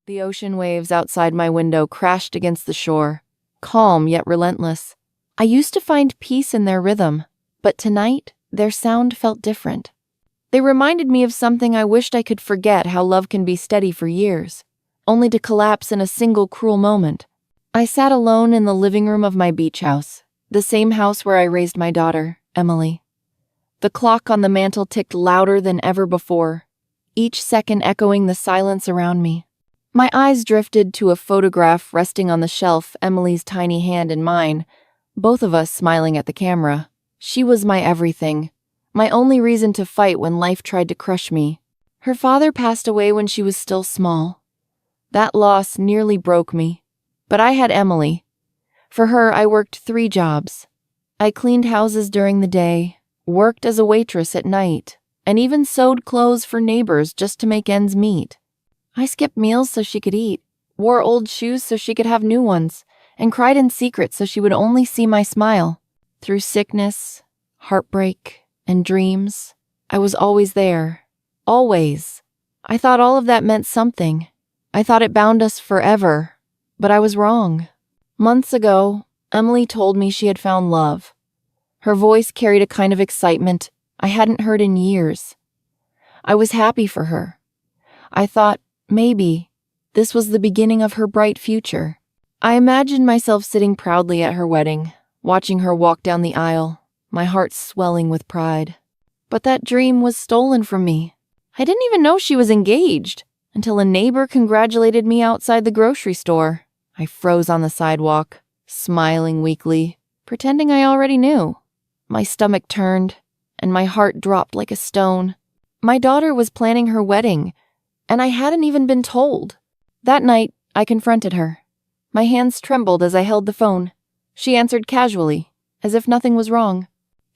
The ocean waves outside my window crashed against the shore, calm yet relentless. I used to find peace in their rhythm, but tonight, their sound felt different. They reminded me of something I wished I could forget, how love can be steady for years, only to collapse in a single cruel moment. I sat alone in the living room of my beach house, the same house where I raised my daughter, Emily. The clock on the mantel ticked louder than ever before, each second echoing the silence around me. My eyes drifted to a photograph resting on the shelf, Emily's tiny hand in mine, both of us smiling at the camera. She was my everything, my only reason to fight when life tried to crush me. Her father passed away when she was still small. That loss nearly broke me, but I had Emily. For her, I worked 3 jobs. I cleaned houses during the day, worked as a waitress at night, and even sewed clothes for neighbors just to make ends meet. I skipped meals so she could eat, wore old shoes so she could have new ones, and cried in secret so she would only see my smile. Through sickness, heartbreak, and dreams, I was always there. Always. I thought all of that meant something. I thought it bound us forever, but I was wrong. Months ago, Emily told me she had found love. Her voice carried a kind of excitement I hadn't heard in years. I was happy for her. I thought, maybe, this was the beginning of her bright future. I imagined myself sitting proudly at her wedding, watching her walk down the aisle, my heart swelling with pride. But that dream was stolen from me. I didn't even know she was engaged until a neighbor congratulated me outside the grocery store. I froze on the sidewalk, smiling weakly, pretending I already knew. My stomach turned, and my heart dropped like a stone. My daughter was planning her wedding, and I hadn't even been told. That night, I confronted her. My hands trembled as I held the phone. She answered casually, as if nothing was wrong.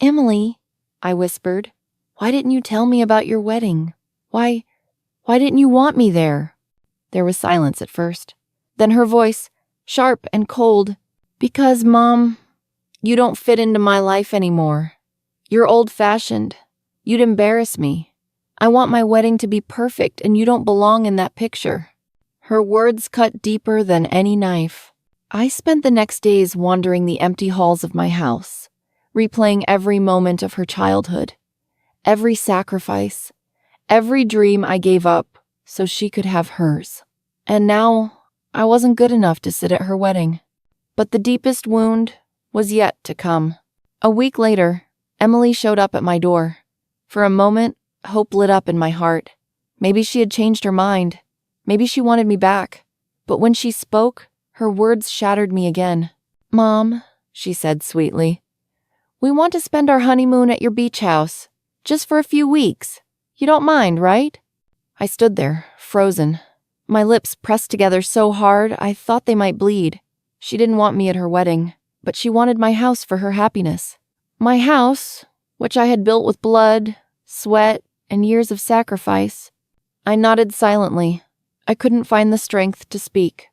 "Emily," I whispered, "why didn't you tell me about your wedding? Why didn't you want me there?" There was silence at first. Then her voice, sharp and cold, "Because, Mom, you don't fit into my life anymore. You're old-fashioned. You'd embarrass me. I want my wedding to be perfect, and you don't belong in that picture." Her words cut deeper than any knife. I spent the next days wandering the empty halls of my house, replaying every moment of her childhood, every sacrifice, every dream I gave up so she could have hers. And now, I wasn't good enough to sit at her wedding. But the deepest wound was yet to come. A week later, Emily showed up at my door. For a moment, hope lit up in my heart. Maybe she had changed her mind. Maybe she wanted me back. But when she spoke, her words shattered me again. "Mom," she said sweetly, "we want to spend our honeymoon at your beach house, just for a few weeks. You don't mind, right?" I stood there, frozen. My lips pressed together so hard I thought they might bleed. She didn't want me at her wedding, but she wanted my house for her happiness. My house, which I had built with blood, sweat, and years of sacrifice. I nodded silently. I couldn't find the strength to speak.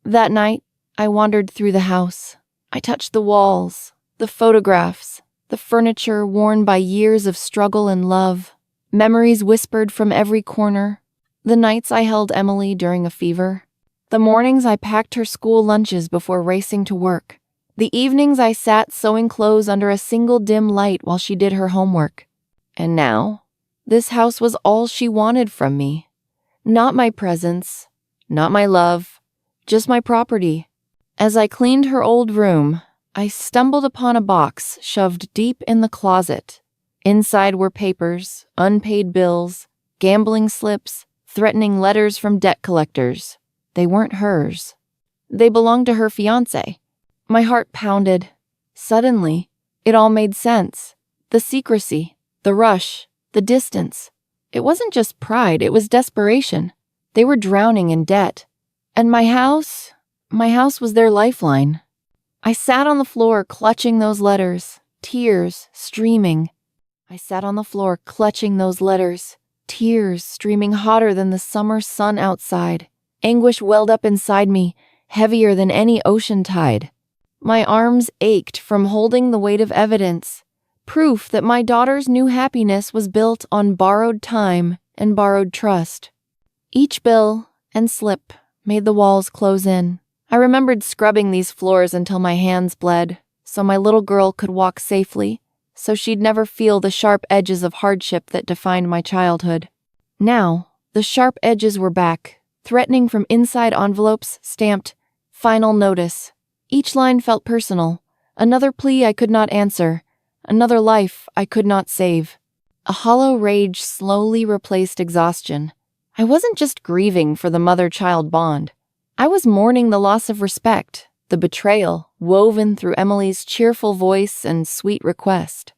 That night, I wandered through the house. I touched the walls, the photographs, the furniture worn by years of struggle and love. Memories whispered from every corner. The nights I held Emily during a fever. The mornings I packed her school lunches before racing to work. The evenings I sat sewing clothes under a single dim light while she did her homework. And now, this house was all she wanted from me. Not my presence, not my love, just my property. As I cleaned her old room, I stumbled upon a box shoved deep in the closet. Inside were papers, unpaid bills, gambling slips, threatening letters from debt collectors. They weren't hers. They belonged to her fiancé. My heart pounded. Suddenly, it all made sense. The secrecy, the rush, the distance. It wasn't just pride, it was desperation. They were drowning in debt. And my house was their lifeline. I sat on the floor clutching those letters, tears streaming. I sat on the floor clutching those letters, tears streaming hotter than the summer sun outside. Anguish welled up inside me, heavier than any ocean tide. My arms ached from holding the weight of evidence, proof that my daughter's new happiness was built on borrowed time and borrowed trust. Each bill and slip made the walls close in. I remembered scrubbing these floors until my hands bled, so my little girl could walk safely, so she'd never feel the sharp edges of hardship that defined my childhood. Now, the sharp edges were back, threatening from inside envelopes stamped, "Final Notice." Each line felt personal, another plea I could not answer, another life I could not save. A hollow rage slowly replaced exhaustion. I wasn't just grieving for the mother-child bond. I was mourning the loss of respect, the betrayal woven through Emily's cheerful voice and sweet request.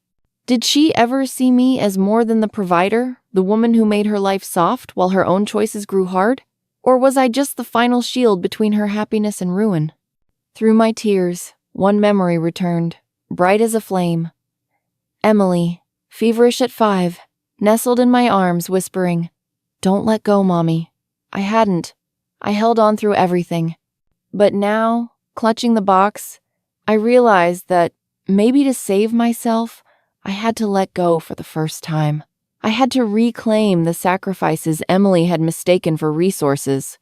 Did she ever see me as more than the provider, the woman who made her life soft while her own choices grew hard? Or was I just the final shield between her happiness and ruin? Through my tears, one memory returned, bright as a flame. Emily, feverish at 5, nestled in my arms, whispering, "Don't let go, Mommy." I hadn't. I held on through everything. But now, clutching the box, I realized that maybe to save myself, I had to let go for the first time. I had to reclaim the sacrifices Emily had mistaken for resources.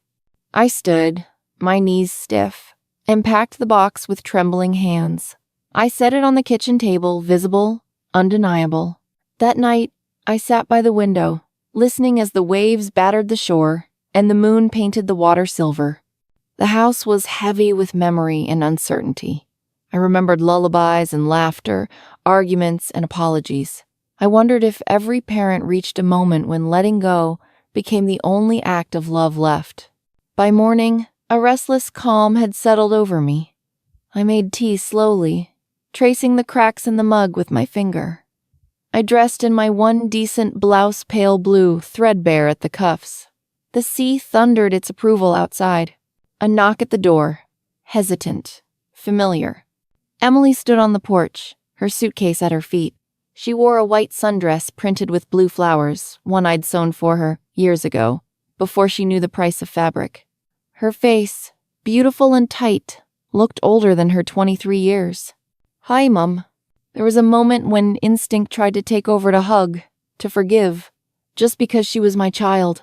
I stood, my knees stiff, and packed the box with trembling hands. I set it on the kitchen table, visible, undeniable. That night, I sat by the window, listening as the waves battered the shore and the moon painted the water silver. The house was heavy with memory and uncertainty. I remembered lullabies and laughter, arguments and apologies. I wondered if every parent reached a moment when letting go became the only act of love left. By morning, a restless calm had settled over me. I made tea slowly, tracing the cracks in the mug with my finger. I dressed in my one decent blouse, pale blue, threadbare at the cuffs. The sea thundered its approval outside. A knock at the door, hesitant, familiar. Emily stood on the porch, her suitcase at her feet. She wore a white sundress printed with blue flowers, one I'd sewn for her years ago, before she knew the price of fabric. Her face, beautiful and tight, looked older than her 23 years. "Hi, Mum." There was a moment when instinct tried to take over to hug, to forgive, just because she was my child.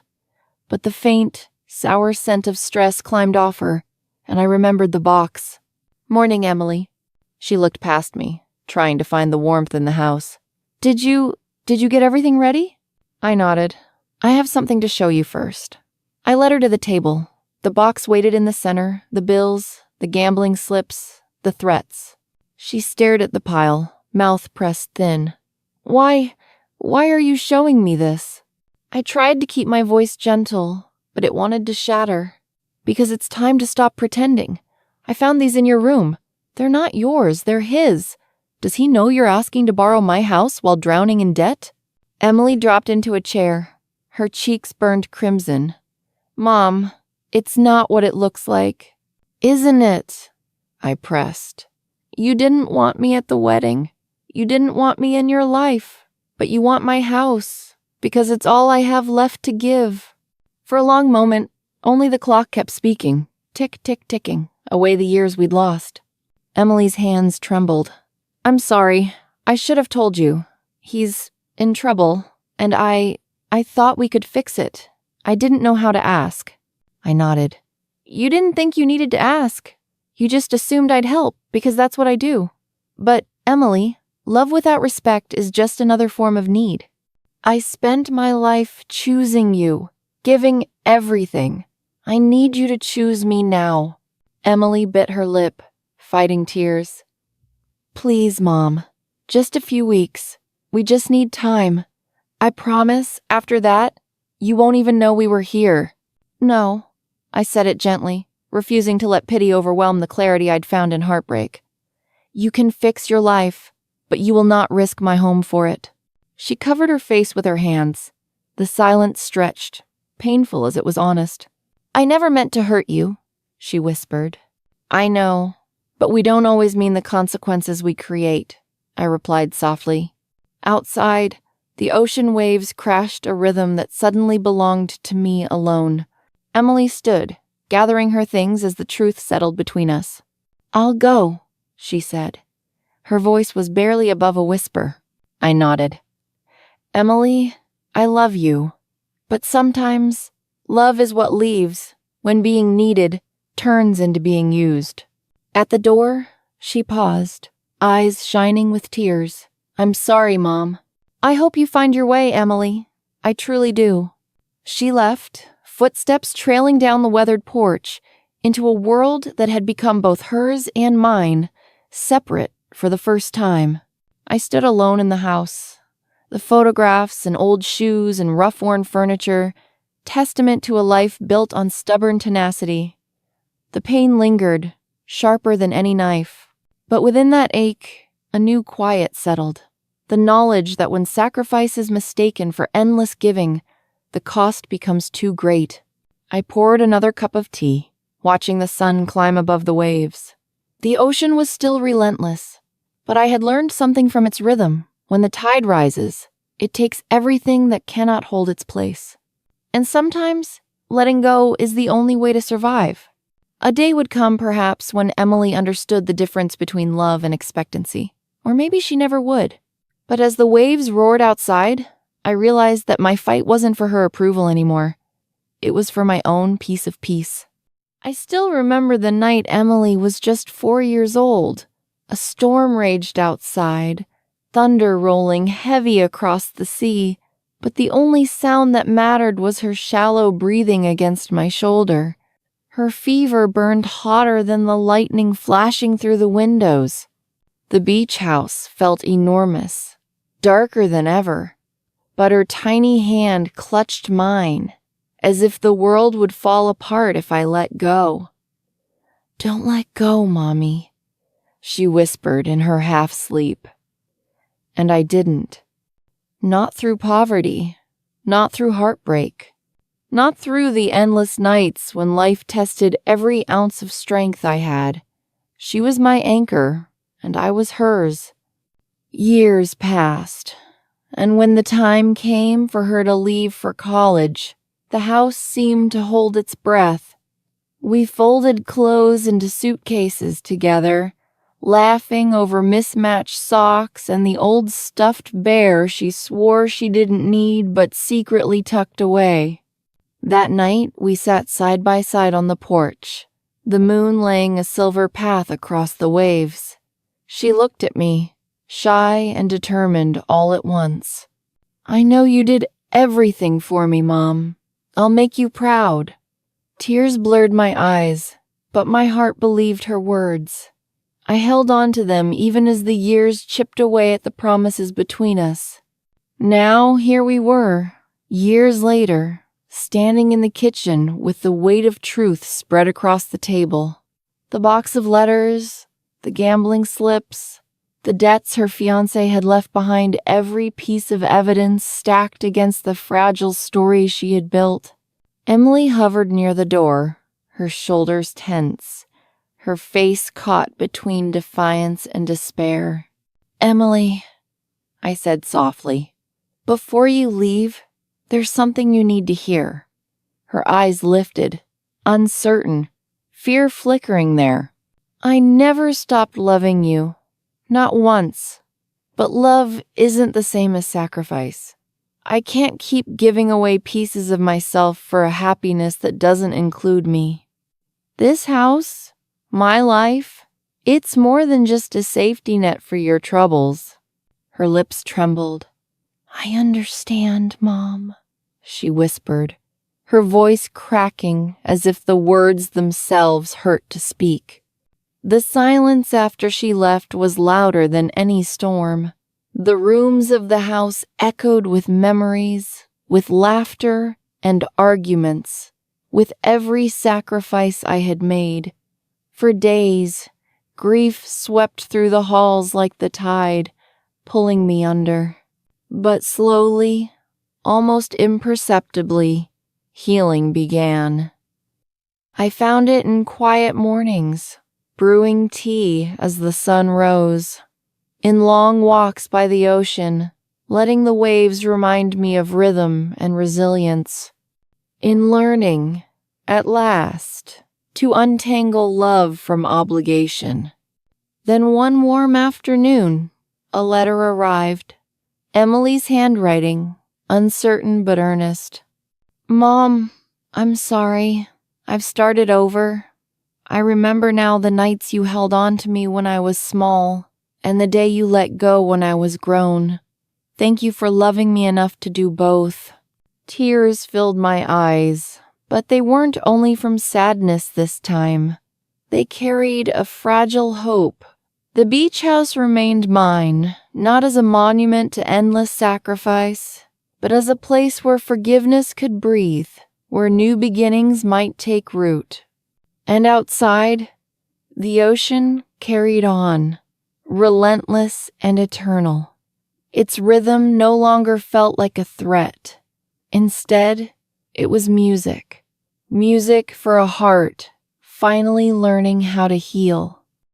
But the faint, sour scent of stress climbed off her, and I remembered the box. "Morning, Emily." She looked past me, trying to find the warmth in the house. Did you get everything ready?" I nodded. "I have something to show you first." I led her to the table. The box waited in the center, the bills, the gambling slips, the threats. She stared at the pile, mouth pressed thin. Why are you showing me this?" I tried to keep my voice gentle, but it wanted to shatter. "Because it's time to stop pretending. I found these in your room. They're not yours, they're his. Does he know you're asking to borrow my house while drowning in debt?" Emily dropped into a chair. Her cheeks burned crimson. "Mom, it's not what it looks like." "Isn't it?" I pressed. "You didn't want me at the wedding. You didn't want me in your life. But you want my house, because it's all I have left to give." For a long moment, only the clock kept speaking, tick, tick, ticking, away the years we'd lost. Emily's hands trembled. "I'm sorry. I should have told you. He's in trouble, and I thought we could fix it. I didn't know how to ask." I nodded. "You didn't think you needed to ask. You just assumed I'd help, because that's what I do. But, Emily, love without respect is just another form of need. I spent my life choosing you, giving everything. I need you to choose me now." Emily bit her lip, fighting tears. "Please, Mom. Just a few weeks. We just need time. I promise, after that, you won't even know we were here." "No," I said it gently, refusing to let pity overwhelm the clarity I'd found in heartbreak. "You can fix your life, but you will not risk my home for it." She covered her face with her hands. The silence stretched, painful as it was honest. "I never meant to hurt you," she whispered. "I know, but we don't always mean the consequences we create," I replied softly. Outside, the ocean waves crashed a rhythm that suddenly belonged to me alone. Emily stood, gathering her things as the truth settled between us. "I'll go," she said. Her voice was barely above a whisper. I nodded. "Emily, I love you. But sometimes, love is what leaves. when being needed turns into being used. At the door, she paused, eyes shining with tears. "I'm sorry, Mom. I hope you find your way, Emily. I truly do." She left, footsteps trailing down the weathered porch, into a world that had become both hers and mine, separate for the first time. I stood alone in the house. The photographs and old shoes and rough-worn furniture, testament to a life built on stubborn tenacity. The pain lingered, sharper than any knife. But within that ache, a new quiet settled. The knowledge that when sacrifice is mistaken for endless giving, the cost becomes too great. I poured another cup of tea, watching the sun climb above the waves. The ocean was still relentless, but I had learned something from its rhythm. When the tide rises, it takes everything that cannot hold its place. And sometimes, letting go is the only way to survive. A day would come, perhaps, when Emily understood the difference between love and expectancy. Or maybe she never would. But as the waves roared outside, I realized that my fight wasn't for her approval anymore. It was for my own piece of peace. I still remember the night Emily was just 4 years old. A storm raged outside, thunder rolling heavy across the sea, but the only sound that mattered was her shallow breathing against my shoulder. Her fever burned hotter than the lightning flashing through the windows. The beach house felt enormous, darker than ever, but her tiny hand clutched mine, as if the world would fall apart if I let go. "Don't let go, Mommy," she whispered in her half-sleep. And I didn't. Not through poverty, not through heartbreak, not through the endless nights when life tested every ounce of strength I had. She was my anchor, and I was hers. Years passed, and when the time came for her to leave for college, the house seemed to hold its breath. We folded clothes into suitcases together, laughing over mismatched socks and the old stuffed bear she swore she didn't need but secretly tucked away. That night, we sat side by side on the porch, the moon laying a silver path across the waves. She looked at me, shy and determined all at once. "I know you did everything for me, Mom. I'll make you proud." Tears blurred my eyes, but my heart believed her words. I held on to them even as the years chipped away at the promises between us. Now, here we were, years later, standing in the kitchen with the weight of truth spread across the table. The box of letters, the gambling slips, the debts her fiancé had left behind, every piece of evidence stacked against the fragile story she had built. Emily hovered near the door, her shoulders tense, her face caught between defiance and despair. "Emily," I said softly, "before you leave, there's something you need to hear." Her eyes lifted, uncertain, fear flickering there. "I never stopped loving you, not once. But love isn't the same as sacrifice. I can't keep giving away pieces of myself for a happiness that doesn't include me. This house, my life, it's more than just a safety net for your troubles." Her lips trembled. "I understand, Mom," she whispered, her voice cracking as if the words themselves hurt to speak. The silence after she left was louder than any storm. The rooms of the house echoed with memories, with laughter and arguments, with every sacrifice I had made. For days, grief swept through the halls like the tide, pulling me under. But slowly, almost imperceptibly, healing began. I found it in quiet mornings, brewing tea as the sun rose, in long walks by the ocean, letting the waves remind me of rhythm and resilience, in learning, at last, to untangle love from obligation. Then one warm afternoon, a letter arrived, Emily's handwriting, uncertain but earnest. "Mom, I'm sorry. I've started over. I remember now the nights you held on to me when I was small, and the day you let go when I was grown. Thank you for loving me enough to do both. Tears filled my eyes, but they weren't only from sadness this time. They carried a fragile hope. The beach house remained mine, not as a monument to endless sacrifice, but as a place where forgiveness could breathe, where new beginnings might take root. And outside, the ocean carried on, relentless and eternal. Its rhythm no longer felt like a threat. Instead, it was music. Music for a heart finally learning how to heal.